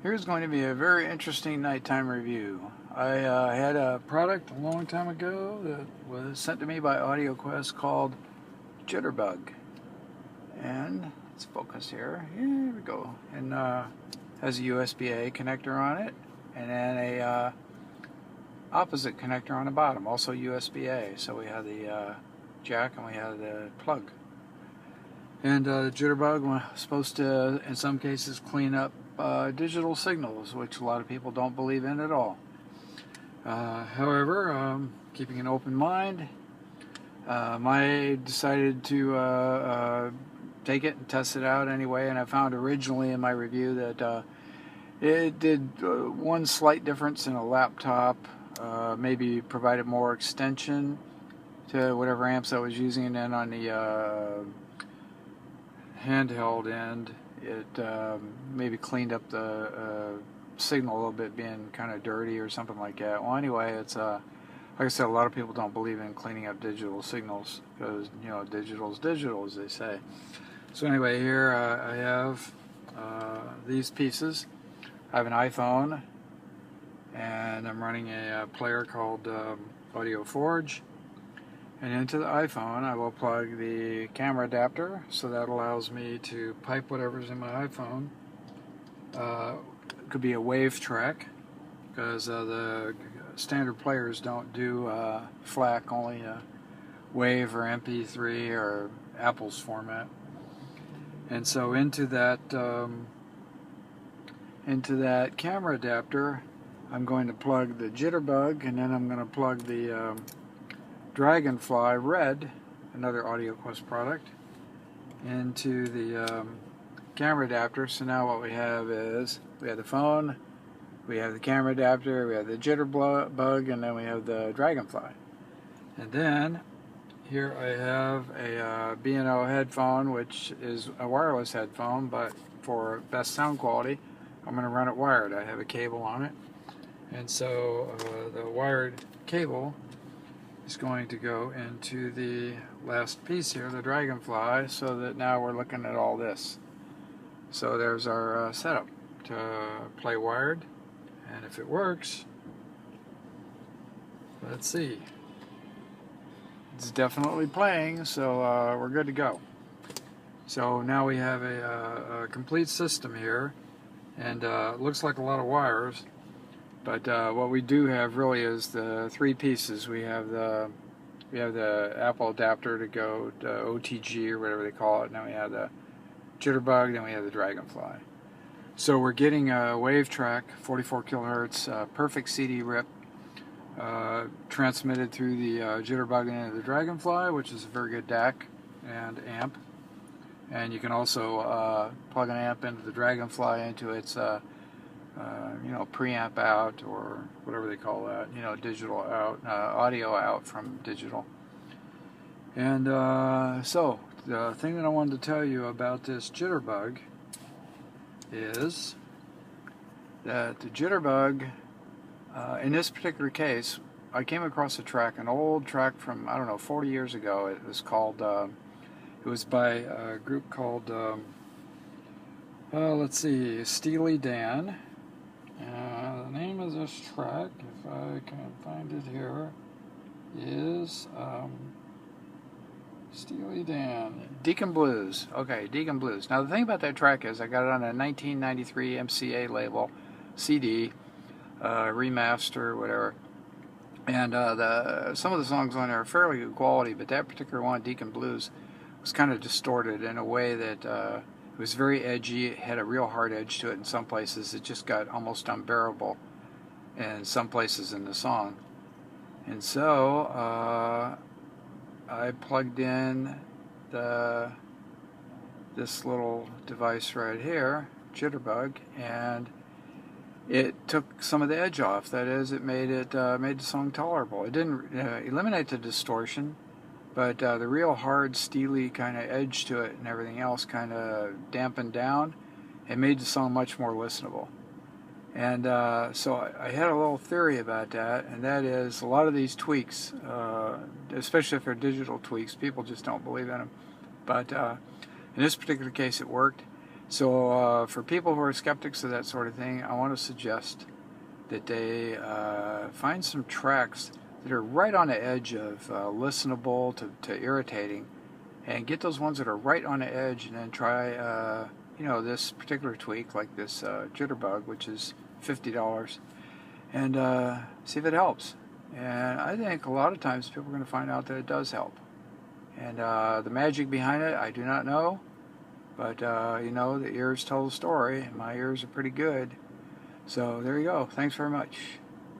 Here's going to be a very interesting nighttime review. I had a product a long time ago that was sent to me by AudioQuest called JitterBug. And let's focus here. Here we go. And has a USB-A connector on it, and then a opposite connector on the bottom, also USB-A. So we have the jack and we have the plug. And JitterBug was supposed to, in some cases, clean up digital signals, which a lot of people don't believe in at all. However, keeping an open mind, I decided to take it and test it out anyway, and I found originally in my review that it did one slight difference in a laptop, maybe provided more extension to whatever amps I was using, and then on the handheld end, it maybe cleaned up the signal a little bit, being kind of dirty or something like that. Well, anyway, it's like I said, a lot of people don't believe in cleaning up digital signals because, you know, digital's digital, as they say. So anyway, here I have these pieces. I have an iPhone, and I'm running a player called AudioForge. And into the iPhone, I will plug the camera adapter, so that allows me to pipe whatever's in my iPhone. It could be a wave track, because the standard players don't do FLAC, only wave or MP3 or Apple's format. And so into that camera adapter, I'm going to plug the JitterBug, and then I'm going to plug the Dragonfly Red, another AudioQuest product, into the camera adapter. So now what we have is, we have the phone, we have the camera adapter, we have the JitterBug, and then we have the Dragonfly. And then here I have a B&O headphone, which is a wireless headphone, but for best sound quality, I'm going to run it wired. I have a cable on it, and so the wired cable is going to go into the last piece here, the Dragonfly, so that now we're looking at all this. So there's our setup to play wired, and if it works, let's see. It's definitely playing, so we're good to go. So now we have a complete system here, and it looks like a lot of wires. But what we do have really is the three pieces. We have the Apple adapter to go to OTG or whatever they call it. And then we have the JitterBug. Then we have the Dragonfly. So we're getting a wave track, 44 kilohertz, perfect CD rip, transmitted through the JitterBug and into the Dragonfly, which is a very good DAC and amp. And you can also plug an amp into the Dragonfly into its preamp out, or whatever they call that, digital out, audio out from digital. And so the thing that I wanted to tell you about this JitterBug is that the JitterBug, in this particular case, I came across a track, an old track from, I don't know, 40 years ago. It was called, it was by a group called, let's see, Steely Dan. The name of this track, if I can find it here, is Steely Dan. Deacon Blues. Okay, Deacon Blues. Now the thing about that track is I got it on a 1993 MCA label, CD, remaster, whatever. And some of the songs on there are fairly good quality, but that particular one, Deacon Blues, was kind of distorted in a way that it was very edgy. It had a real hard edge to it in some places. It just got almost unbearable in some places in the song. And so I plugged in this little device right here, JitterBug, and it took some of the edge off. That is, it made the song tolerable. It didn't eliminate the distortion, but the real hard, steely kind of edge to it and everything else kind of dampened down. It made the song much more listenable. And so I had a little theory about that, and that is a lot of these tweaks, especially if they're digital tweaks, people just don't believe in them. But in this particular case, it worked. So for people who are skeptics of that sort of thing, I want to suggest that they find some tracks that are right on the edge of listenable to irritating, and get those ones that are right on the edge, and then try this particular tweak, like this JitterBug, which is $50, and see if it helps. And I think a lot of times people are going to find out that it does help. And the magic behind it, I do not know. But, the ears tell the story, and my ears are pretty good. So there you go. Thanks very much.